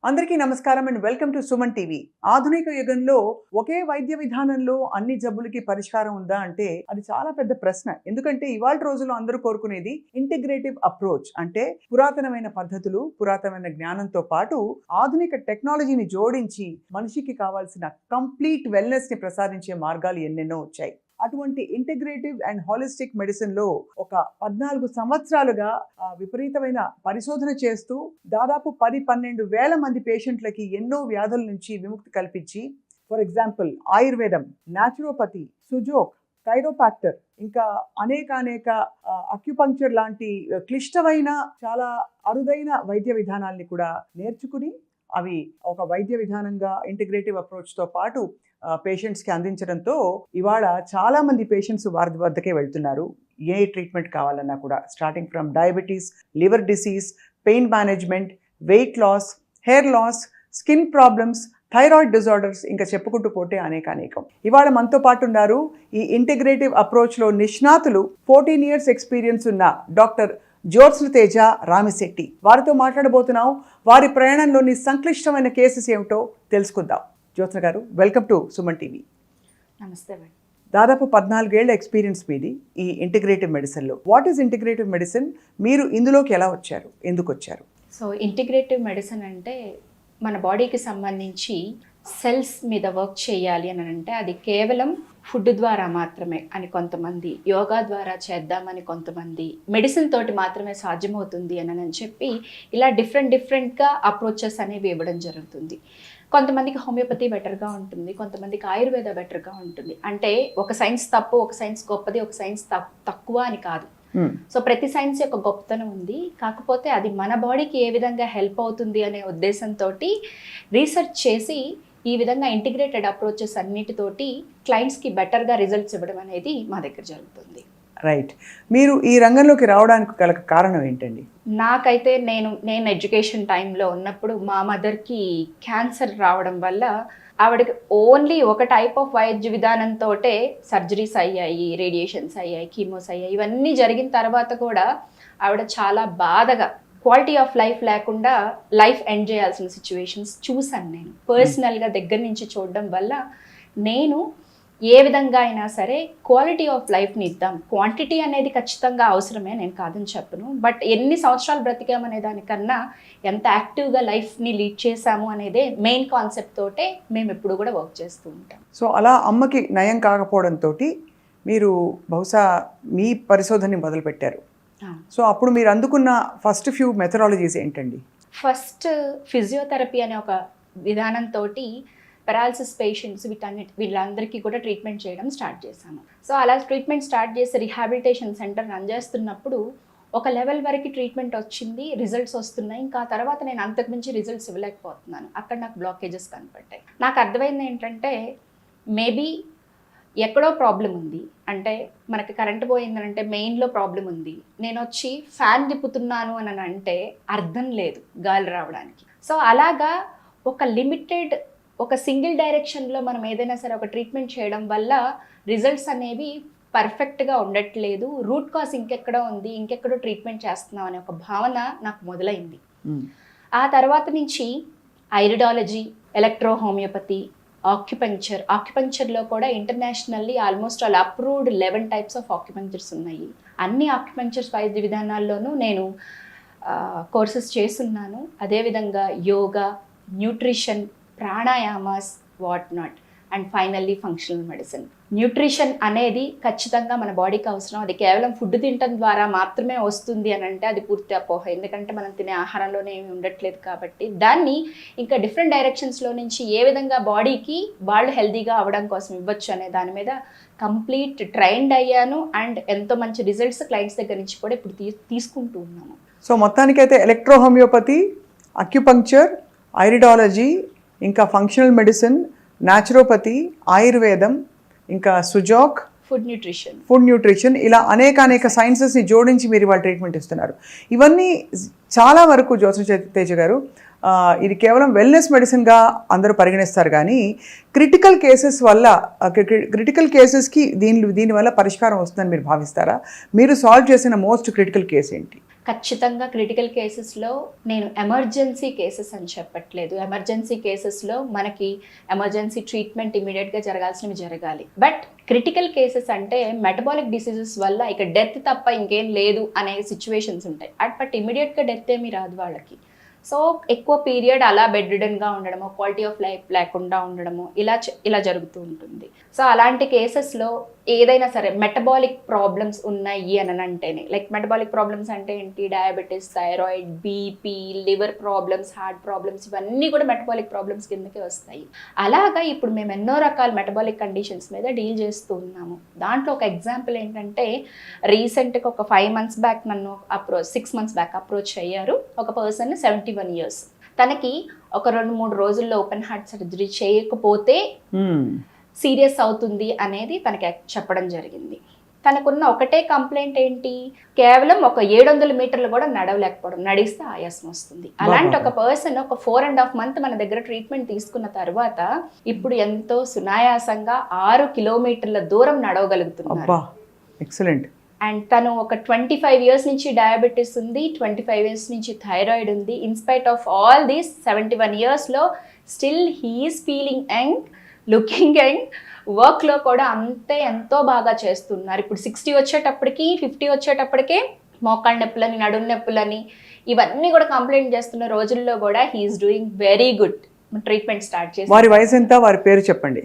అందరికీ నమస్కారం and welcome to Suman TV. ఆధునిక యుగంలో ఒకే వైద్య విధానంలో అన్ని జబ్బులకి పరిష్కారం ఉందా అంటే అది చాలా పెద్ద ప్రశ్న. ఎందుకంటే ఇవాళ రోజుల్లో అందరూ కోరుకునేది ఇంటిగ్రేటివ్ అప్రోచ్, అంటే పురాతనమైన పద్ధతులు, పురాతనమైన జ్ఞానంతో పాటు ఆధునిక టెక్నాలజీని జోడించి మనిషికి కావాల్సిన కంప్లీట్ వెల్నెస్ ని ప్రసాదించే మార్గాలు ఎన్నెన్నో వచ్చాయి. అటువంటి ఇంటిగ్రేటివ్ అండ్ హాలిస్టిక్ మెడిసిన్ లో ఒక 14 సంవత్సరాలుగా విపరీతమైన పరిశోధన చేస్తూ దాదాపు 10-12 వేల మంది పేషెంట్లకి ఎన్నో వ్యాధుల నుంచి విముక్తి కల్పించి, ఫర్ ఎగ్జాంపుల్ ఆయుర్వేదం, న్యాచురోపతి, సుజోక్, కైరోపాక్టర్, ఇంకా అనేక అక్యుపంక్చర్ లాంటి క్లిష్టమైన చాలా అరుదైన వైద్య విధానాల్ని కూడా నేర్చుకుని అవి ఒక వైద్య విధానంగా ఇంటిగ్రేటివ్ అప్రోచ్తో పాటు పేషెంట్స్కి అందించడంతో ఇవాళ చాలామంది పేషెంట్స్ వారి వద్దకే వెళ్తున్నారు. ఏ ట్రీట్మెంట్ కావాలన్నా కూడా, starting from diabetes, liver disease, pain management, weight loss, hair loss, skin problems, thyroid disorders, ఇంకా చెప్పుకుంటూ పోతే అనేకం. ఇవాళ మనతో పాటు ఉన్నారు ఈ ఇంటిగ్రేటివ్ అప్రోచ్లో నిష్ణాతులు, 14 years ఎక్స్పీరియన్స్ ఉన్న డాక్టర్ జ్యోత్స్న తేజ రామిశెట్టి. వారితో మాట్లాడబోతున్నాం. వారి ప్రయాణంలోని సంక్లిష్టమైన కేసెస్ ఏమిటో తెలుసుకుందాం. Jyotsna garu, welcome to Suman TV. నమస్తే మేడం. దాదాపు 14 ఏళ్ల ఎక్స్పీరియన్స్ మీది ఈ ఇంటిగ్రేటివ్ మెడిసిన్లో. What is integrative medicine? మీరు ఇందులోకి ఎలా వచ్చారు, ఎందుకు వచ్చారు? సో ఇంటిగ్రేటివ్ మెడిసిన్ అంటే మన బాడీకి సంబంధించి సెల్స్ మీద వర్క్ చేయాలి అని అంటే అది కేవలం ఫుడ్ ద్వారా మాత్రమే అని కొంతమంది, యోగా ద్వారా చేద్దామని కొంతమంది, మెడిసిన్ తోటి మాత్రమే సాధ్యమవుతుంది అని చెప్పి ఇలా డిఫరెంట్గా అప్రోచెస్ అనేవి ఇవ్వడం జరుగుతుంది. కొంతమందికి హోమియోపతి బెటర్గా ఉంటుంది, కొంతమందికి ఆయుర్వేద బెటర్గా ఉంటుంది. అంటే ఒక సైన్స్ తప్పు, ఒక సైన్స్ గొప్పది, ఒక సైన్స్ తక్కువ అని కాదు. సో ప్రతి సైన్స్ యొక్క గొప్పతనం ఉంది. కాకపోతే అది మన బాడీకి ఏ విధంగా హెల్ప్ అవుతుంది అనే ఉద్దేశంతో రీసెర్చ్ చేసి ఈ విధంగా ఇంటిగ్రేటెడ్ అప్రోచెస్ అన్నిటితోటి క్లయింట్స్కి బెటర్గా రిజల్ట్స్ ఇవ్వడం అనేది మా దగ్గర జరుగుతుంది. రైట్. మీరు ఈ రంగంలోకి రావడానికి గల కారణం ఏంటండి? నాకైతే నేను ఎడ్యుకేషన్ టైంలో ఉన్నప్పుడు మా మదర్కి క్యాన్సర్ రావడం వల్ల ఆవిడకి ఓన్లీ ఒక టైప్ ఆఫ్ వైద్య విధానంతో సర్జరీస్ అయ్యాయి, రేడియేషన్స్ అయ్యాయి, కీమోస్ అయ్యాయి. ఇవన్నీ జరిగిన తర్వాత కూడా ఆవిడ చాలా బాధగా, క్వాలిటీ ఆఫ్ లైఫ్ లేకుండా లైఫ్ ఎండ్ చేయాల్సిన సిచ్యువేషన్స్ చూసాను నేను పర్సనల్గా దగ్గర నుంచి చూడడం వల్ల. నేను ఏ విధంగా అయినా సరే క్వాలిటీ ఆఫ్ లైఫ్ని ఇద్దాం. క్వాంటిటీ అనేది ఖచ్చితంగా అవసరమే, నేను కాదని చెప్పను. బట్ ఎన్ని సంవత్సరాలు బ్రతికామనే దానికన్నా ఎంత యాక్టివ్గా లైఫ్ని లీడ్ చేశాము అనేదే మెయిన్ కాన్సెప్ట్ తోటే మేము ఎప్పుడు కూడా వర్క్ చేస్తూ ఉంటాం. సో అలా అమ్మకి నయం కాకపోవడంతో మీరు బహుశా మీ పరిశోధనని మొదలుపెట్టారు. సో అప్పుడు మీరు అందుకున్న ఫస్ట్ ఫ్యూ మెథడాలజీస్ ఏంటండి? ఫస్ట్ ఫిజియోథెరపీ అనే ఒక విధానంతో పెరాలసిస్ పేషెంట్స్ వీళ్ళందరికీ కూడా ట్రీట్మెంట్ చేయడం స్టార్ట్ చేశాను. సో అలా ట్రీట్మెంట్ స్టార్ట్ చేసి రిహాబిలిటేషన్ సెంటర్ రన్ చేస్తున్నప్పుడు ఒక లెవెల్ వరకు ట్రీట్మెంట్ వచ్చింది, రిజల్ట్స్ వస్తున్నాయి. ఇంకా తర్వాత నేను అంతకుమించి రిజల్ట్స్ ఇవ్వలేకపోతున్నాను. అక్కడ నాకు బ్లాకేజెస్ కనపడ్డాయి. నాకు అర్థమైంది ఏంటంటే మేబీ ఎక్కడో ప్రాబ్లం ఉంది. అంటే మనకి కరెంట్ పోయిందనంటే మెయిన్లో ప్రాబ్లం ఉంది. నేను వచ్చి ఫ్యాన్ తిప్పుతున్నాను అని అంటే అర్థం లేదు గాలి రావడానికి. సో అలాగా ఒక లిమిటెడ్, ఒక సింగిల్ డైరెక్షన్లో మనం ఏదైనా సరే ఒక ట్రీట్మెంట్ చేయడం వల్ల రిజల్ట్స్ అనేవి పర్ఫెక్ట్గా ఉండట్లేదు. రూట్ కాజ్ ఇంకెక్కడో ఉంది, ఇంకెక్కడో ట్రీట్మెంట్ చేస్తున్నాం అనే ఒక భావన నాకు మొదలైంది. ఆ తర్వాత నుంచి ఐరిడాలజీ, ఎలక్ట్రో హోమియోపతి, ఆక్యుపంక్చర్లో కూడా internationally almost all approved 11 types of acupunctures ఉన్నాయి. అన్ని ఆక్యుపంక్చర్స్ వైద్య విధానాల్లోనూ నేను కోర్సెస్ చేస్తున్నాను. అదేవిధంగా yoga, nutrition, pranayamas, what not, and finally functional medicine. Nutrition అనేది ఖచ్చితంగా మన బాడీకి అవసరం. అది కేవలం ఫుడ్ తినటం ద్వారా మాత్రమే వస్తుంది అని అంటే అది పూర్తి అపోహ. ఎందుకంటే మనం తినే ఆహారంలోనే ఏమి ఉండట్లేదు కాబట్టి దాన్ని ఇంకా డిఫరెంట్ డైరెక్షన్స్లో నుంచి ఏ విధంగా బాడీకి వాళ్ళు హెల్తీగా అవ్వడం కోసం ఇవ్వచ్చు అనే దాని మీద కంప్లీట్ ట్రైన్డ్ అయ్యాను. అండ్ ఎంతో మంచి రిజల్ట్స్ క్లయింట్స్ దగ్గర నుంచి కూడా ఇప్పుడు తీసుకుంటూ ఉన్నాను. సో మొత్తానికైతే ఎలక్ట్రో హోమియోపతి, అక్యుపంక్చర్, ఐరిడాలజీ, ఇంకా ఫంక్షనల్ మెడిసిన్, న్యాచురోపతి, ఆయుర్వేదం, ఇంకా సుజాక్, ఫుడ్ న్యూట్రిషన్, ఇలా అనేక సైన్సెస్ని జోడించి మీరు వాళ్ళ ట్రీట్మెంట్ ఇస్తున్నారు. ఇవన్నీ చాలా వరకు జ్యోత్స్న తేజ గారు ఇది కేవలం వెల్నెస్ మెడిసిన్గా అందరూ పరిగణిస్తారు కానీ క్రిటికల్ కేసెస్ వల్ల క్రిటికల్ కేసెస్కి దీనివల్ల పరిష్కారం వస్తుందని మీరు భావిస్తారా? మీరు సాల్వ్ చేసిన మోస్ట్ క్రిటికల్ కేసు ఏంటి? ఖచ్చితంగా క్రిటికల్ కేసెస్లో నేను ఎమర్జెన్సీ కేసెస్ అని చెప్పట్లేదు. ఎమర్జెన్సీ కేసెస్లో మనకి ఎమర్జెన్సీ ట్రీట్మెంట్ ఇమీడియట్గా జరగాల్సినవి జరగాలి. బట్ క్రిటికల్ కేసెస్ అంటే మెటబాలిక్ డిసీజెస్ వల్ల ఇక డెత్ తప్ప ఇంకేం లేదు అనే సిచ్యువేషన్స్ ఉంటాయి. బట్ ఇమీడియట్గా డెత్ ఏమీ రాదు వాళ్ళకి. సో ఎక్కువ పీరియడ్ అలా బెడ్ రిడన్గా ఉండడము, క్వాలిటీ ఆఫ్ లైఫ్ లేకుండా ఉండడము ఇలా జరుగుతూ ఉంటుంది. సో అలాంటి కేసెస్లో ఏదైనా సరే మెటబాలిక్ ప్రాబ్లమ్స్ ఉన్నాయి అని అంటేనే, లైక్ మెటబాలిక్ ప్రాబ్లమ్స్ అంటే ఏంటి, diabetes, thyroid, BP, liver problems, heart problems, ఇవన్నీ కూడా మెటబాలిక్ ప్రాబ్లమ్స్ కిందకే వస్తాయి. అలాగా ఇప్పుడు మేము ఎన్నో రకాల మెటబాలిక్ కండిషన్స్ మీద డీల్ చేస్తూ ఉన్నాము. దాంట్లో ఒక ఎగ్జాంపుల్ ఏంటంటే రీసెంట్గా ఒక 5 months బ్యాక్ నన్ను 6 months బ్యాక్ అప్రోచ్ అయ్యారు ఒక పర్సన్, 71 years. తనకి ఒక 2-3 రోజుల్లో ఓపెన్ హార్ట్ సర్జరీ చేయకపోతే సీరియస్ అవుతుంది అనేది తనకి చెప్పడం జరిగింది. తనకున్న ఒకటే కంప్లైంట్ ఏంటి, కేవలం ఒక 700 మీటర్లు కూడా నడవలేకపోవడం, నడిస్తే ఆయాసం వస్తుంది. అలాంటి ఒక పర్సన్ ఒక 4.5 months మన దగ్గర ట్రీట్మెంట్ తీసుకున్న తర్వాత ఇప్పుడు ఎంతో సునాయాసంగా 6 kilometers దూరం నడవగలుగుతున్నారు. ఎక్సలెంట్. అండ్ తను ఒక 25 years నుంచి డయాబెటీస్ ఉంది, 25 years నుంచి థైరాయిడ్ ఉంది. ఇన్స్పైట్ ఆఫ్ ఆల్ దీస్ 71 yearsలో still he is feeling young, looking young. వర్క్లో కూడా ఎంతో బాగా చేస్తున్నారు. ఇప్పుడు 60 వచ్చేటప్పటికి 50 వచ్చేటప్పటికే మోకాళ్ళ నొప్పులని, నడుము నొప్పులని ఇవన్నీ కూడా కంప్లైంట్ చేస్తున్న రోజుల్లో కూడా he's doing very good. Treatment start చేసి. వారి వయసు ఎంత, వారి పేరు చెప్పండి?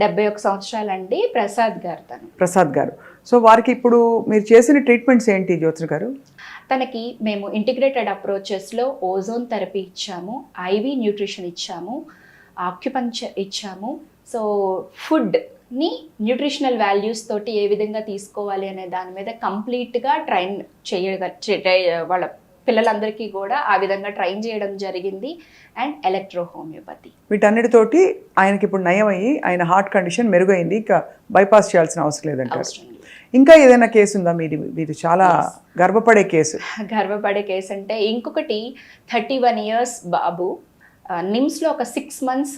71 సంవత్సరాలండి. ప్రసాద్ గారు తను. ప్రసాద్ గారు. సో వారికి ఇప్పుడు మీరు చేసిన ట్రీట్మెంట్స్ ఏంటి జ్యోత్స్న గారు? తనకి మేము ఇంటిగ్రేటెడ్ అప్రోచెస్లో ఓజోన్ థెరపీ ఇచ్చాము, ఐవి న్యూట్రిషన్ ఇచ్చాము, ఆక్యుపంక్చర్ ఇచ్చాము. సో ఫుడ్ని న్యూట్రిషనల్ వాల్యూస్ తోటి ఏ విధంగా తీసుకోవాలి అనే దాని మీద కంప్లీట్గా ట్రైన్ వాళ్ళ పిల్లలందరికీ కూడా ఆ విధంగా ట్రైన్ చేయడం జరిగింది. అండ్ ఎలక్ట్రో హోమియోపతి, వీటన్నిటితోటి ఆయనకి ఇప్పుడు నయం అయ్యి ఆయన హార్ట్ కండిషన్ మెరుగైంది, ఇక బైపాస్ చేయాల్సిన అవసరం లేదంటారు. ఇంకా ఏదైనా కేసు ఉందా మీది చాలా గర్వపడే కేసు? గర్వపడే కేసు అంటే ఇంకొకటి 31 years బాబు, నిమ్స్లో ఒక 6 months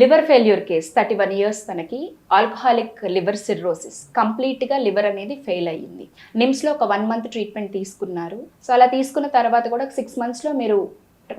liver failure case. 31 years తనకి ఆల్కహాలిక్ లివర్ సిర్రోసిస్, కంప్లీట్గా లివర్ అనేది ఫెయిల్ అయ్యింది. నిమ్స్లో ఒక 1 month ట్రీట్మెంట్ తీసుకున్నారు. సో అలా తీసుకున్న తర్వాత కూడా 6 monthsలో మీరు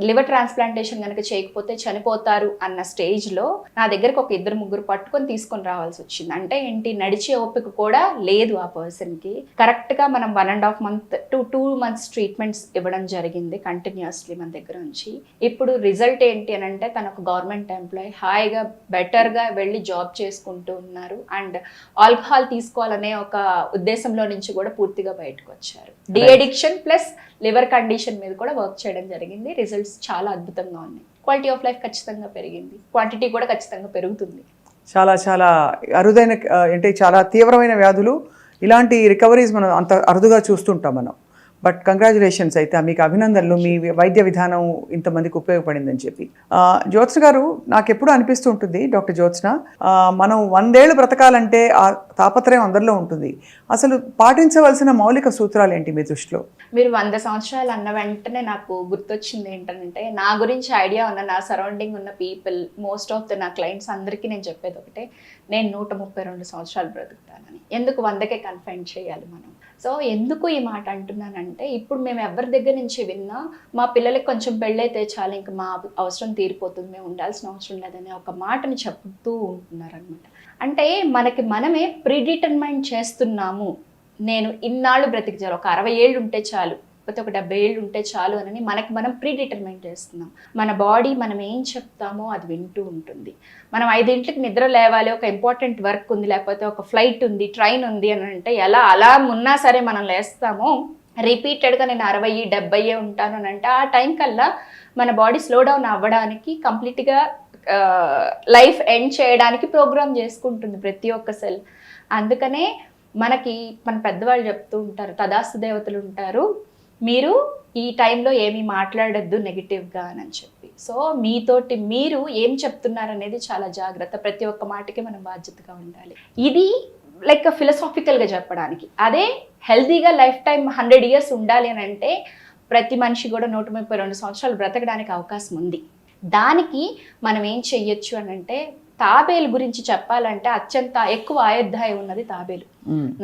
లివర్ ట్రాన్స్ప్లాంటేషన్ కనుక చేయకపోతే చనిపోతారు అన్న స్టేజ్లో నా దగ్గరకు ఒక 2-3 పట్టుకొని తీసుకొని రావాల్సి వచ్చింది. అంటే ఏంటి, నడిచే ఓపిక కూడా లేదు ఆ పర్సన్కి. కరెక్ట్గా మనం 1.5 months to 2 months ట్రీట్మెంట్స్ ఇవ్వడం జరిగింది కంటిన్యూస్లీ మన దగ్గర నుంచి. ఇప్పుడు రిజల్ట్ ఏంటి అని అంటే తను ఒక గవర్నమెంట్ ఎంప్లాయీ, హాయిగా బెటర్గా వెళ్ళి జాబ్ చేసుకుంటూ ఉన్నారు. అండ్ ఆల్కహాల్ తీసుకోవాలనే ఒక ఉద్దేశంలో నుంచి కూడా పూర్తిగా బయటకు వచ్చారు. De addiction plus liver condition మీద కూడా వర్క్ చేయడం జరిగింది. రిజల్ట్స్ చాలా అద్భుతంగా ఉన్నాయి. క్వాలిటీ ఆఫ్ లైఫ్ ఖచ్చితంగా పెరిగింది, క్వాంటిటీ కూడా ఖచ్చితంగా పెరుగుతుంది. చాలా చాలా అరుదైన, అంటే చాలా తీవ్రమైన వ్యాధులు, ఇలాంటి రికవరీస్ మనం అంత అరుదుగా చూస్తుంటాం మనం. బట్ కంగ్రాచులేషన్స్, అయితే మీకు అభినందనలు, మీ వైద్య విధానం ఇంతమందికి ఉపయోగపడిందని చెప్పి. జ్యోత్స్న గారు, నాకు ఎప్పుడు అనిపిస్తూ ఉంటుంది డాక్టర్ జ్యోత్స్న, మనం 100 ఏళ్ళు బ్రతకాలంటే ఆ తాపత్రయం అందరిలో ఉంటుంది. అసలు పాటించవలసిన మౌలిక సూత్రాలు ఏంటి మీ దృష్టిలో? మీరు 100 సంవత్సరాలు అన్న వెంటనే నాకు గుర్తొచ్చింది ఏంటంటే, నా గురించి ఐడియా ఉన్న, నా సరౌండింగ్ ఉన్న పీపుల్, మోస్ట్ ఆఫ్ నా క్లయింట్స్ అందరికీ నేను చెప్పేది ఒకటే, నేను 132 సంవత్సరాలు బ్రతుకుతానని. ఎందుకు 100కే కన్ఫైన్ చేయాలి మనం? సో ఎందుకు ఈ మాట అంటున్నానంటే, ఇప్పుడు మేము ఎవరి దగ్గర నుంచి విన్నా మా పిల్లలకి కొంచెం పెళ్ళైతే చాలు, ఇంకా మా అవసరం తీరిపోతుంది, మేము ఉండాల్సిన అవసరం లేదనే ఒక మాటని చెప్తూ ఉంటున్నారనమాట. అంటే మనకి మనమే ప్రీడిటర్మైన్ చేస్తున్నాము, నేను ఇన్నాళ్ళు బ్రతికి చాలు, ఒక 60 ఏళ్ళు ఉంటే చాలు, లేకపోతే ఒక 70 ఏళ్ళు ఉంటే చాలు అని మనకి మనం ప్రీడిటర్మైన్ చేస్తున్నాం. మన బాడీ మనం ఏం చెప్తామో అది వింటూ ఉంటుంది. మనం 5 గంటలకు నిద్ర లేవాలి, ఒక ఇంపార్టెంట్ వర్క్ ఉంది, లేకపోతే ఒక ఫ్లైట్ ఉంది, ట్రైన్ ఉంది అని అంటే ఎలా అలా ఉన్నా సరే మనం లేస్తామో, రిపీటెడ్గా నేను 60, 70 ఉంటాను అని అంటే ఆ టైం కల్లా మన బాడీ స్లో డౌన్ అవ్వడానికి, కంప్లీట్గా లైఫ్ ఎండ్ చేయడానికి ప్రోగ్రామ్ చేసుకుంటుంది ప్రతి ఒక్క సెల్. అందుకనే మనకి మన పెద్దవాళ్ళు చెప్తూ ఉంటారు, తదాస్తు దేవతలు ఉంటారు, మీరు ఈ టైంలో ఏమీ మాట్లాడద్దు నెగిటివ్గా అని చెప్పి. సో మీతోటి మీరు ఏం చెప్తున్నారనేది చాలా జాగ్రత్త, ప్రతి ఒక్క మాటకి మనం బాధ్యతగా ఉండాలి. ఇది లైక్ ఫిలసాఫికల్గా చెప్పడానికి. అదే హెల్తీగా లైఫ్ టైం 100 years ఉండాలి అని అంటే ప్రతి మనిషి కూడా 132 సంవత్సరాలు బ్రతకడానికి అవకాశం ఉంది. దానికి మనం ఏం చెయ్యొచ్చు అని అంటే, తాబేలు గురించి చెప్పాలంటే అత్యంత ఎక్కువ ఆయుర్దాయం ఉన్నది తాబేలు.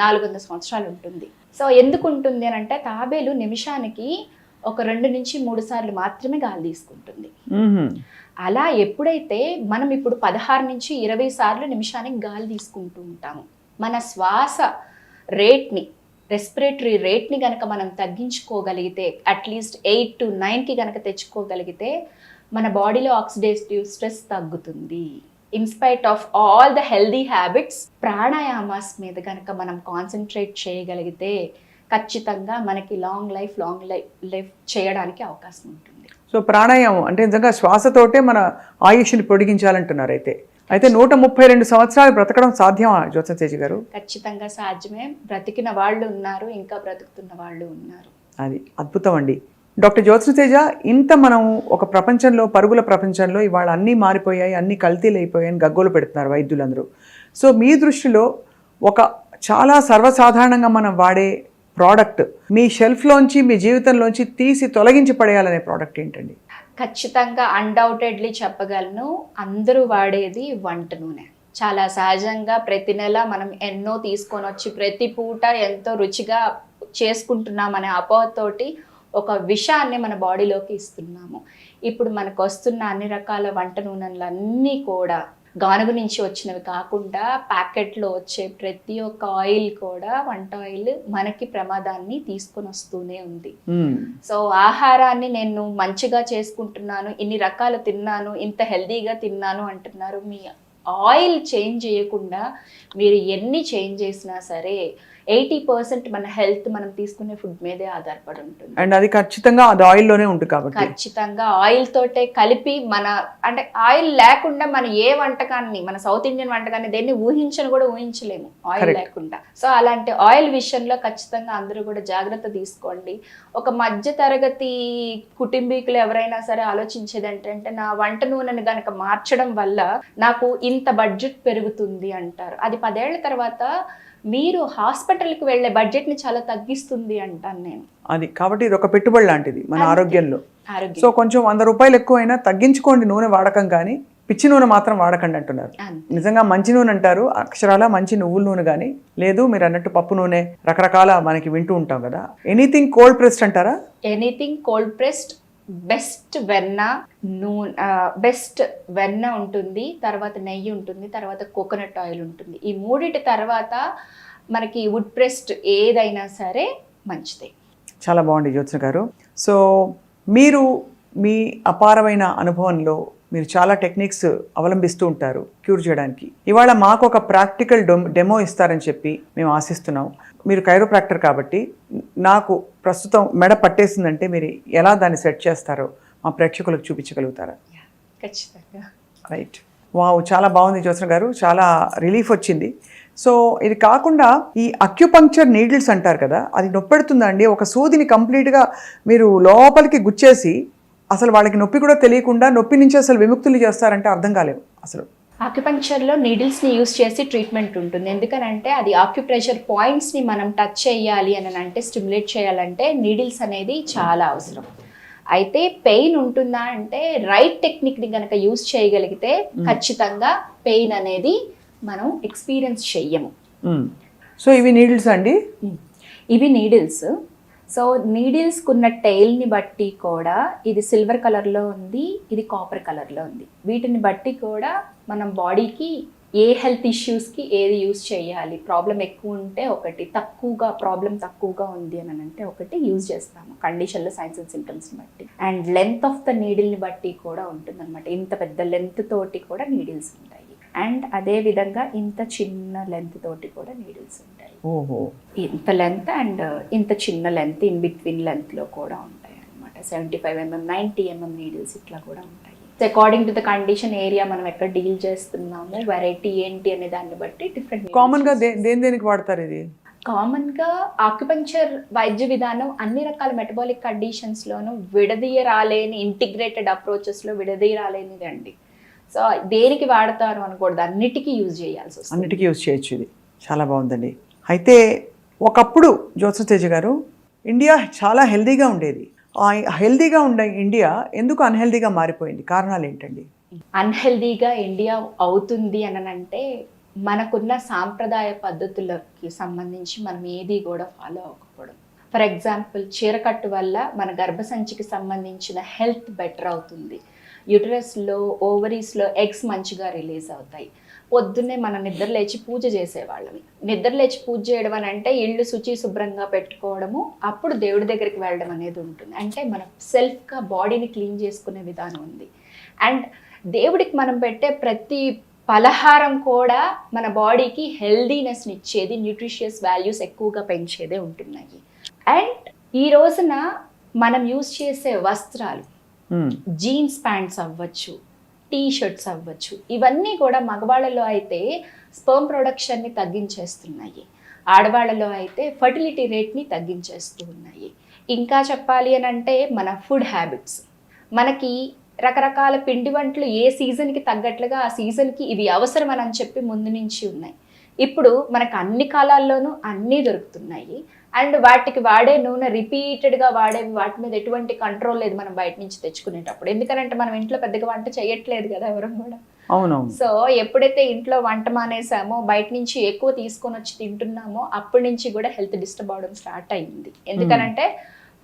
400 సంవత్సరాలు ఉంటుంది. సో ఎందుకు ఉంటుంది అని అంటే, తాబేలు నిమిషానికి ఒక 2 నుంచి 3 సార్లు మాత్రమే గాలి తీసుకుంటుంది. అలా ఎప్పుడైతే మనం ఇప్పుడు 16 నుంచి 20 సార్లు నిమిషానికి గాలి తీసుకుంటూ ఉంటాము, మన శ్వాస రేట్ని, రెస్పిరేటరీ రేట్ని కనుక మనం తగ్గించుకోగలిగితే, అట్లీస్ట్ 8 to 9కి కనుక తెచ్చుకోగలిగితే మన బాడీలో ఆక్సిడేటివ్ స్ట్రెస్ తగ్గుతుంది. In spite of all the healthy habits, pranayamas మీద కనుక మనం కాన్సన్ట్రేట్ చేయగలిగితే ఖచ్చితంగా మనకి లాంగ్ లైఫ్ చేయడానికి అవకాశం ఉంటుంది. సో ప్రాణాయామం అంటే నిజంగా శ్వాసతోటే మన ఆయుష్ని పొడిగించాలంటున్నారు. అయితే 132 సంవత్సరాలు బ్రతకడం సాధ్యమా జ్యోత్స్న తేజ గారు? ఖచ్చితంగా సాధ్యమే. బ్రతికిన వాళ్ళు ఉన్నారు, ఇంకా బ్రతుకుతున్న వాళ్ళు ఉన్నారు. అది అద్భుతం అండి. డాక్టర్ జ్యోత్స్న తేజ, ఇంత మనం ఒక ప్రపంచంలో, పరుగుల ప్రపంచంలో ఇవాళ అన్నీ మారిపోయాయి, అన్నీ కల్తీలు అయిపోయాయని గగ్గోలు పెడుతున్నారు వైద్యులందరూ. సో మీ దృష్టిలో ఒక చాలా సర్వసాధారణంగా మనం వాడే ప్రోడక్ట్, మీ షెల్ఫ్లోంచి, మీ జీవితంలోంచి తీసి తొలగించి పడేయాలనే ప్రోడక్ట్ ఏంటండి? ఖచ్చితంగా అన్డౌటెడ్లీ చెప్పగలను, అందరూ వాడేది వంట నూనె. చాలా సహజంగా ప్రతి నెల మనం ఎన్నో తీసుకొని వచ్చి ప్రతి పూట ఎంతో రుచిగా చేసుకుంటున్నామనే అపోహతోటి ఒక విషాన్ని మన బాడీలోకి ఇస్తున్నాము. ఇప్పుడు మనకు వస్తున్న అన్ని రకాల వంట నూనెలన్నీ కూడా గానుగు నుంచి వచ్చినవి కాకుండా ప్యాకెట్లో వచ్చే ప్రతి ఒక్క ఆయిల్ కూడా, వంట ఆయిల్ మనకి ప్రమాదాన్ని తీసుకొని వస్తూనే ఉంది. సో ఆహారాన్ని నేను మంచిగా చేసుకుంటున్నాను, ఇన్ని రకాలు తిన్నాను, ఇంత హెల్దీగా తిన్నాను అంటున్నారు. మీ ఆయిల్ చేంజ్ చేయకుండా మీరు ఎన్ని చేంజ్ చేసినా సరే 80% మన హెల్త్ మనం తీసుకునే ఫుడ్ మీదే ఆధారపడి ఉంటుంది. అండ్ అది ఖచ్చితంగా అది ఆయిల్లోనే ఉంటుంది కాబట్టి ఖచ్చితంగా ఆయిల్ తోటే కలిపి మన, అంటే ఆయిల్ లేకుండా మన ఏ వంటకాన్ని, మన సౌత్ ఇండియన్ వంటకాన్ని దేన్ని ఊహించలేము ఆయిల్ లేకుండా. సో అలాంటి ఆయిల్ విషయంలో ఖచ్చితంగా అందరూ కూడా జాగ్రత్త తీసుకోండి. ఒక మధ్య తరగతి కుటుంబీకులు ఎవరైనా సరే ఆలోచించేది ఏంటంటే, నా వంట నూనెని కనుక మార్చడం వల్ల నాకు ఇంత బడ్జెట్ పెరుగుతుంది అంటారు. అది 10 ఏళ్ల తర్వాత మీరు హాస్పిటల్కి వెళ్ళే బడ్జెట్ని చాలా తగ్గిస్తుంది అంటాను నేను. అది కాబట్టి ఇది ఒక పెట్టుబడి లాంటిది మన ఆరోగ్యంలో. సో కొంచెం 100 రూపాయలు ఎక్కువైనా తగ్గించుకోండి నూనె వాడకం, కానీ పిచ్చి నూనె మాత్రం వాడకండి అంటున్నారు. నిజంగా మంచి నూనె అంటారు, అక్షరాల మంచి నువ్వుల నూనె కానీ లేదు, మీరు అన్నట్టు పప్పు నూనె, రకరకాల మనకి వింటూ ఉంటాం కదా. ఎనీథింగ్ కోల్డ్ ప్రెస్డ్ అంటారా? ఎనీథింగ్ కోల్డ్ ప్రెస్డ్, బెస్ట్ వెన్న ఉంటుంది, తర్వాత నెయ్యి ఉంటుంది, తర్వాత కోకోనట్ ఆయిల్ ఉంటుంది. ఈ మూడిటి తర్వాత మనకి వుడ్ ప్రెస్డ్ ఏదైనా సరే మంచిదే. చాలా బాగుంది జ్యోత్స్న గారు. సో మీరు మీ అపారమైన అనుభవంలో మీరు చాలా టెక్నిక్స్ అవలంబిస్తూ ఉంటారు క్యూర్ చేయడానికి. ఇవాళ మాకు ఒక ప్రాక్టికల్ డెమో ఇస్తారని చెప్పి మేము ఆశిస్తున్నాం. మీరు కైరోప్రాక్టర్ కాబట్టి నాకు ప్రస్తుతం మెడ పట్టేసిందంటే మీరు ఎలా దాన్ని సెట్ చేస్తారో మా ప్రేక్షకులకు చూపించగలుగుతారా? ఖచ్చితంగా. రైట్. వావ్, చాలా బాగుంది జ్యోత్స్న గారు, చాలా రిలీఫ్ వచ్చింది. సో ఇది కాకుండా ఈ అక్యుపంక్చర్ నీడిల్స్ అంటారు కదా, అది నొప్పెడుతుందా అండి? ఒక సూదిని కంప్లీట్గా మీరు లోపలికి గుచ్చేసి అసలు వాళ్ళకి నొప్పి కూడా తెలియకుండా నొప్పి నుంచి అసలు విముక్తులు చేస్తారంటే అర్థం కాలేవు అసలు. ఆక్యుపంక్చర్లో నీడిల్స్ని యూస్ చేసి ట్రీట్మెంట్ ఉంటుంది. ఎందుకనంటే అది ఆక్యుప్రెషర్ పాయింట్స్ని మనం టచ్ చేయాలి అని అంటే, స్టిమ్యులేట్ చేయాలంటే నీడిల్స్ అనేది చాలా అవసరం. అయితే పెయిన్ ఉంటుందా అంటే, రైట్ టెక్నిక్ని కనుక యూస్ చేయగలిగితే ఖచ్చితంగా పెయిన్ అనేది మనం ఎక్స్పీరియన్స్ చెయ్యము. సో ఇవి నీడిల్స్ అండి? ఇవి నీడిల్స్. సో నీడిల్స్కి ఉన్న టెయిల్ని బట్టి కూడా ఇది సిల్వర్ కలర్లో ఉంది, ఇది కాపర్ కలర్లో ఉంది. వీటిని బట్టి కూడా మనం బాడీకి ఏ హెల్త్ ఇష్యూస్కి ఏది యూస్ చేయాలి, ప్రాబ్లం ఎక్కువ ఉంటే ఒకటి, ప్రాబ్లం తక్కువగా ఉంది అని అంటే ఒకటి యూజ్ చేస్తాము కండిషన్లో, సైన్స్ అండ్ సిమ్టమ్స్ని బట్టి. అండ్ లెంత్ ఆఫ్ ద నీడిల్ని బట్టి కూడా ఉంటుంది అనమాట. ఇంత పెద్ద లెంత్ తోటి కూడా నీడిల్స్ ఉంటాయి, అండ్ అదే విధంగా ఇంత చిన్న లెంత్ తోటి కూడా నీడిల్స్ ఉంటాయి. ఇంత లెంత్ అండ్ ఇంత చిన్న లెంత్, ఇన్ బిట్వీన్ లెంత్లో కూడా ఉంటాయి అనమాట. 75 mm, 90 mm నీడిల్స్ ఇట్లా కూడా ఉంటాయి. According to the condition, area మనం ఎక్కడ డీల్ చేస్తున్నాము, వెరైటీ ఏంటి అనే దాన్ని బట్టి డిఫరెంట్. కామన్గా దేనికి వాడతారు ఇది? కామన్గా ఆక్యుపంక్చర్ వైద్య విధానం అన్ని రకాల మెటబాలిక్ కండిషన్స్లోనూ విడదీయరాలేని, ఇంటిగ్రేటెడ్ అప్రోచెస్లో విడదీయరాలేనిది అండి. సో దేనికి వాడతారు అనకూడదు, అన్నిటికీ యూజ్ చేయాల్సి వస్తుంది. అన్నిటికీ యూజ్ చేయొచ్చు. ఇది చాలా బాగుందండి. అయితే ఒకప్పుడు జ్యోత్స్న తేజ గారు ఇండియా చాలా హెల్దీగా ఉండేది. హెల్దీగా ఉండే ఇండియా ఎందుకు అన్హెల్దీగా మారిపోయింది? కారణాలు ఏంటండి? అన్హెల్దీగా ఇండియా అవుతుంది అంటే మనకున్న సాంప్రదాయ పద్ధతులకి సంబంధించి మనం ఏది కూడా ఫాలో అవ్వకపోవడం. ఫర్ ఎగ్జాంపుల్, చీరకట్టు వల్ల మన గర్భసంచికి సంబంధించిన హెల్త్ బెటర్ అవుతుంది. యూటరస్లో, ఓవరీస్లో ఎగ్స్ మంచిగా రిలీజ్ అవుతాయి. పొద్దున్నే మనం నిద్ర లేచి పూజ చేసేవాళ్ళమి. నిద్ర లేచి పూజ చేయడం అని అంటే ఇళ్ళు శుచి శుభ్రంగా పెట్టుకోవడము, అప్పుడు దేవుడి దగ్గరికి వెళ్ళడం అనేది ఉంటుంది. అంటే మనం సెల్ఫ్గా బాడీని క్లీన్ చేసుకునే విధానం ఉంది. అండ్ దేవుడికి మనం పెట్టే ప్రతి పలహారం కూడా మన బాడీకి హెల్దీనెస్ని ఇచ్చేది, న్యూట్రిషియస్ వాల్యూస్ ఎక్కువగా పెంచేదే ఉంటున్నాయి. అండ్ ఈ రోజున మనం యూజ్ చేసే వస్త్రాలు, జీన్స్ ప్యాంట్స్ అవ్వచ్చు, టీ షర్ట్స్ అవ్వచ్చు, ఇవన్నీ కూడా మగవాళ్ళలో అయితే స్పర్మ్ ప్రొడక్షన్ని తగ్గించేస్తున్నాయి, ఆడవాళ్ళలో అయితే ఫర్టిలిటీ రేట్ని తగ్గించేస్తూ ఉన్నాయి. ఇంకా చెప్పాలి అని అంటే మన ఫుడ్ హ్యాబిట్స్, మనకి రకరకాల పిండి వంటలు ఏ సీజన్కి తగ్గట్లుగా ఆ సీజన్కి ఇవి అవసరం అని చెప్పి ముందు నుంచి ఉన్నాయి. ఇప్పుడు మనకు అన్ని కాలాల్లోనూ అన్నీ దొరుకుతున్నాయి. అండ్ వాటికి వాడే నూనె రిపీటెడ్గా వాడేవి, వాటి మీద ఎటువంటి కంట్రోల్ లేదు మనం బయట నుంచి తెచ్చుకునేటప్పుడు. ఎందుకంటే మనం ఇంట్లో పెద్దగా వంట చేయట్లేదు కదా ఎవరం కూడా. అవునవును. సో ఎప్పుడైతే ఇంట్లో వంట మానేసామో, బయట నుంచి ఎక్కువ తీసుకొని వచ్చి తింటున్నామో, అప్పటి నుంచి కూడా హెల్త్ డిస్టర్బ్ అవడం స్టార్ట్ అయ్యింది. ఎందుకనంటే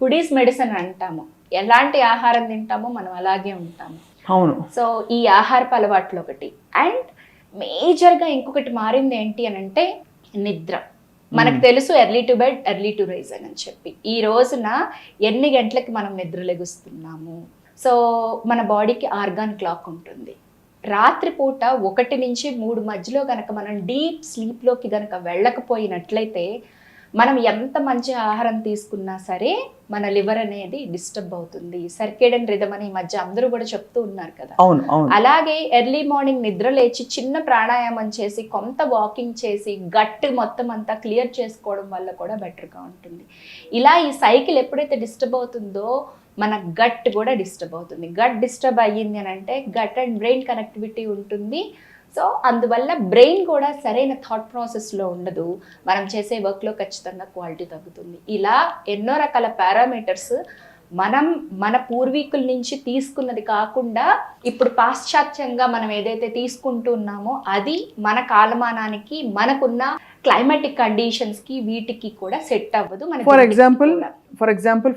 ఫుడ్ ఈజ్ మెడిసిన్ అంటాము. ఎలాంటి ఆహారం తింటామో మనం అలాగే ఉంటాము. అవును. సో ఈ ఆహారపు అలవాట్లు ఒకటి. అండ్ మేజర్గా ఇంకొకటి మారింది ఏంటి అని అంటే నిద్ర. మనకు తెలుసు early to bed early to rise అని చెప్పి. ఈ రోజున ఎన్ని గంటలకి మనం నిద్ర లెగుస్తున్నాము? సో మన బాడీకి ఆర్గాన్ క్లాక్ ఉంటుంది. రాత్రిపూట 1 నుంచి 3 మధ్యలో కనుక మనం డీప్ స్లీప్లోకి కనుక వెళ్ళకపోయినట్లయితే మనం ఎంత మంచి ఆహారం తీసుకున్నా సరే మన లివర్ అనేది డిస్టర్బ్ అవుతుంది. సర్కేడియన్ రిథమ్ అని ఈ మధ్య అందరూ కూడా చెప్తూ ఉన్నారు కదా. అలాగే ఎర్లీ మార్నింగ్ నిద్ర లేచి చిన్న ప్రాణాయామం చేసి, కొంత వాకింగ్ చేసి, గట్ మొత్తం అంతా క్లియర్ చేసుకోవడం వల్ల కూడా బెటర్గా ఉంటుంది. ఇలా ఈ సైకిల్ ఎప్పుడైతే డిస్టర్బ్ అవుతుందో మన గట్ కూడా డిస్టర్బ్ అవుతుంది. గట్ డిస్టర్బ్ అయ్యింది అని అంటే గట్ అండ్ బ్రెయిన్ కనెక్టివిటీ ఉంటుంది. సో అందువల్ల బ్రెయిన్ కూడా సరైన థాట్ ప్రాసెస్లో ఉండదు. మనం చేసే వర్క్లో ఖచ్చితంగా క్వాలిటీ తగ్గుతుంది. ఇలా ఎన్నో రకాల పారామీటర్స్ మనం మన పూర్వీకుల నుంచి తీసుకున్నది కాకుండా ఇప్పుడు పాశ్చాత్యంగా మనం ఏదైతే తీసుకుంటున్నామో అది మన కాలమానానికి, మనకున్న క్లైమాటిక్ కండిషన్స్కి వీటికి కూడా సెట్ అవ్వదు. ఫర్ ఎగ్జాంపుల్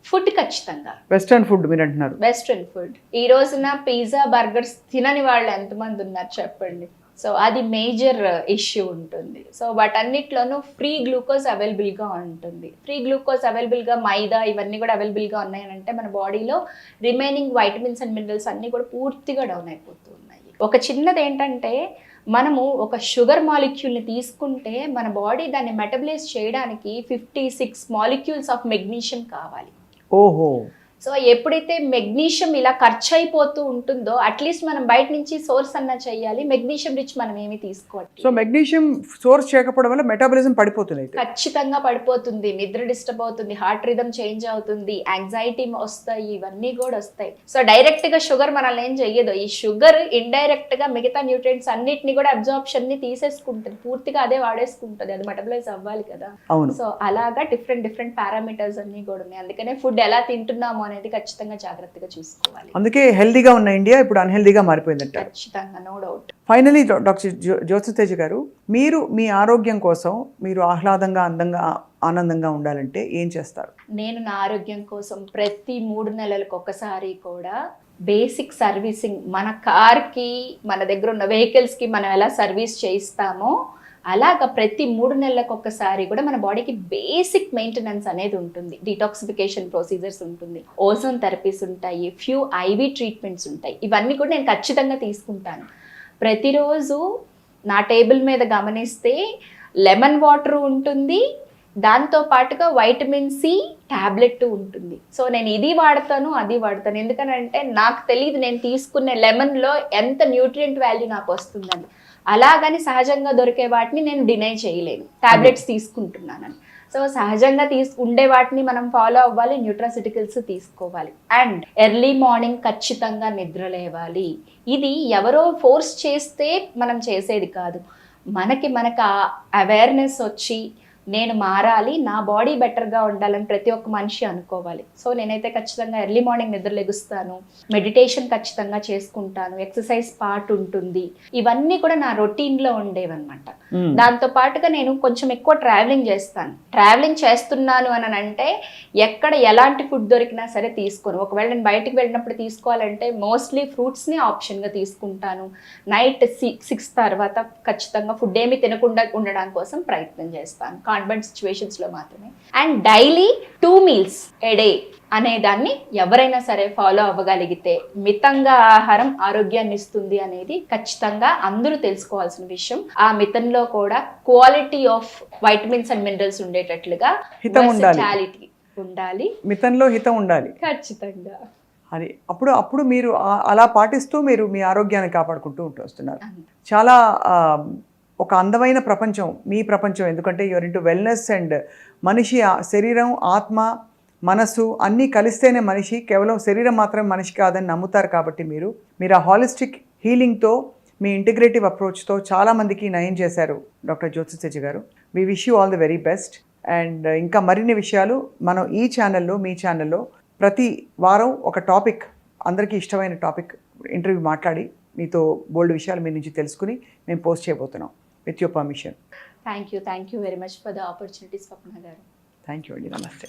ఫుడ్ ఖచ్చితంగా వెస్ట్రన్ ఫుడ్ మీరు అంటున్నారు. వెస్ట్రన్ ఫుడ్ ఈ రోజున పిజ్జా, బర్గర్స్ తినని వాళ్ళు ఎంతమంది ఉన్నారు చెప్పండి. సో అది మేజర్ ఇష్యూ ఉంటుంది. సో వాటన్నిటిలోనూ ఫ్రీ గ్లూకోజ్ అవైలబుల్గా ఉంటుంది. ఫ్రీ గ్లూకోజ్ అవైలబుల్గా మైదా ఇవన్నీ కూడా అవైలబుల్గా ఉన్నాయనంటే మన బాడీలో రిమైనింగ్ వైటమిన్స్ అండ్ మినరల్స్ అన్నీ కూడా పూర్తిగా డౌన్ అయిపోతూ ఉన్నాయి. ఒక చిన్నది ఏంటంటే, మనము ఒక షుగర్ మాలిక్యూల్ని తీసుకుంటే మన బాడీ దాన్ని మెటబలైజ్ చేయడానికి 56 మాలిక్యూల్స్ ఆఫ్ మెగ్నీషియం కావాలి. ఓహో. సో ఎప్పుడైతే మెగ్నీషియం ఇలా ఖర్చు అయిపోతూ ఉంటుందో అట్లీస్ట్ మనం బయట నుంచి సోర్స్ అన్నా చేయాలి. మెగ్నీషియం రిచ్ మనం ఏమి తీసుకోవాలి. సో మెగ్నీషియం సోర్స్ చేయకపోవడం వల్ల మెటాబాలిజం పడిపోతుంది. ఖచ్చితంగా పడిపోతుంది. నిద్ర డిస్టర్బ్ అవుతుంది, హార్ట్ రిథమ్ చేంజ్ అవుతుంది, యాంగ్జైటీ వస్తాయి, ఇవన్నీ కూడా వస్తాయి. సో డైరెక్ట్ గా షుగర్ మనల్ని ఏం చెయ్యదు. ఈ షుగర్ ఇండైరెక్ట్ గా మిగతా న్యూట్రియంట్స్ అన్నిటిని కూడా అబ్జార్ప్షన్ ని తీసేసుకుంటుంది, పూర్తిగా అదే వాడేసుకుంటుంది. అది మెటబలైజ్ అవ్వాలి కదా. సో అలాగా డిఫరెంట్ పారామీటర్స్ అన్ని కూడా ఉన్నాయి. అందుకనే ఫుడ్ ఎలా తింటున్నాము అనేది ఖచ్చితంగా జాగ్రత్తగా చూసుకోవాలి. అందుకే హెల్దీగా ఉన్న ఇండియా ఇప్పుడు అన్హెల్దీగా మారిపోయిందంట. ఖచ్చితంగా, నో డౌట్. ఫైనలీ డాక్టర్ జ్యోతితేజ గారు, మీరు మీ ఆరోగ్యం కోసం మీరు ఆహ్లాదంగా, అందంగా, ఆనందంగా ఉండాలంటే ఏం చేస్తారు? నేను నా ఆరోగ్యం కోసం ప్రతి 3 నెలలకు ఒకసారి కూడా బేసిక్ సర్వీసింగ్, మన కార్కి, మన దగ్గర ఉన్న వెహికల్స్కి మనం ఎలా సర్వీస్ చేయిస్తామో అలాగా ప్రతి 3 నెలలకు ఒక్కసారి కూడా మన బాడీకి బేసిక్ మెయింటెనెన్స్ అనేది ఉంటుంది. డిటాక్సిఫికేషన్ ప్రొసీజర్స్ ఉంటుంది, ఓజోన్ థెరపీస్ ఉంటాయి, ఫ్యూ ఐవి ట్రీట్మెంట్స్ ఉంటాయి. ఇవన్నీ కూడా నేను ఖచ్చితంగా తీసుకుంటాను. ప్రతిరోజు నా టేబుల్ మీద గమనిస్తే లెమన్ వాటర్ ఉంటుంది, దాంతో పాటుగా వైటమిన్ సి ట్యాబ్లెట్ ఉంటుంది. సో నేను ఇది వాడతాను, అది వాడతాను. ఎందుకనంటే నాకు తెలియదు నేను తీసుకునే లెమన్లో ఎంత న్యూట్రియంట్ వాల్యూ నాకు వస్తుందని. అలాగని సహజంగా దొరికే వాటిని నేను డినై చేయలేను, టాబ్లెట్స్ తీసుకుంటున్నానని. సో సహజంగా ఉండే వాటిని మనం ఫాలో అవ్వాలి, న్యూట్రాసిటికల్స్ తీసుకోవాలి. అండ్ ఎర్లీ మార్నింగ్ ఖచ్చితంగా నిద్ర లేవాలి. ఇది ఎవరో ఫోర్స్ చేస్తే మనం చేసేది కాదు. మనకు అవేర్నెస్ వచ్చి నేను మారాలి, నా బాడీ బెటర్గా ఉండాలని ప్రతి ఒక్క మనిషి అనుకోవాలి. సో నేనైతే ఖచ్చితంగా ఎర్లీ మార్నింగ్ నిద్ర లెగుస్తాను, మెడిటేషన్ ఖచ్చితంగా చేసుకుంటాను, ఎక్సర్సైజ్ పార్ట్ ఉంటుంది. ఇవన్నీ కూడా నా రొటీన్లో ఉండేవన్నమాట. దాంతో పాటుగా నేను కొంచెం ఎక్కువ ట్రావెలింగ్ చేస్తాను. ట్రావెలింగ్ చేస్తున్నాను అని అంటే ఎక్కడ ఎలాంటి ఫుడ్ దొరికినా సరే తీసుకోను. ఒకవేళ నేను బయటికి వెళ్ళినప్పుడు తీసుకోవాలంటే మోస్ట్లీ ఫ్రూట్స్ని ఆప్షన్గా తీసుకుంటాను. నైట్ 6 తర్వాత ఖచ్చితంగా ఫుడ్ ఏమి తినకుండా ఉండడం కోసం ప్రయత్నం చేస్తాను, కాన్వెంట్ సిచ్యువేషన్స్లో మాత్రమే. And daily 2 meals A day అనే దాన్ని ఎవరైనా సరే ఫాలో అవ్వగలిగితే మితంగా ఆహారం ఆరోగ్యాన్ని ఇస్తుంది అనేది ఖచ్చితంగా అందరూ తెలుసుకోవాల్సిన విషయం. ఆ మితంలో కూడా quality of vitamins and minerals ఉండేటట్లుగా వర్సటాలిటీ ఉండాలి, మితంలో హితం ఉండాలి ఖచ్చితంగా. అది అప్పుడు మీరు అలా పాటిస్తూ మీరు మీ ఆరోగ్యాన్ని కాపాడుకుంటూ వస్తున్నారు. చాలా ఒక అందమైన ప్రపంచం మీ ప్రపంచం, ఎందుకంటే యువర్ ఇంటూ వెల్నెస్ అండ్ మనిషి శరీరం, ఆత్మ, మనసు అన్నీ కలిస్తేనే మనిషి, కేవలం శరీరం మాత్రమే మనిషి కాదని నమ్ముతారు. కాబట్టి మీరు ఆ హాలిస్టిక్ హీలింగ్తో, మీ ఇంటిగ్రేటివ్ అప్రోచ్తో చాలామందికి నయం చేశారు డాక్టర్ జ్యోతి తేజ గారు. We wish you all the very best. And ఇంకా మరిన్ని విషయాలు మనం ఈ ఛానల్లో, మీ ఛానల్లో ప్రతి వారం ఒక టాపిక్, అందరికీ ఇష్టమైన టాపిక్ ఇంటర్వ్యూ మాట్లాడి మీతో బోల్డ్ విషయాలు మీ నుంచి తెలుసుకుని మేము పోస్ట్ చేయబోతున్నాం with your permission. Thank you very much for the opportunity Swapna garu. Thank you అండి. నమస్తే.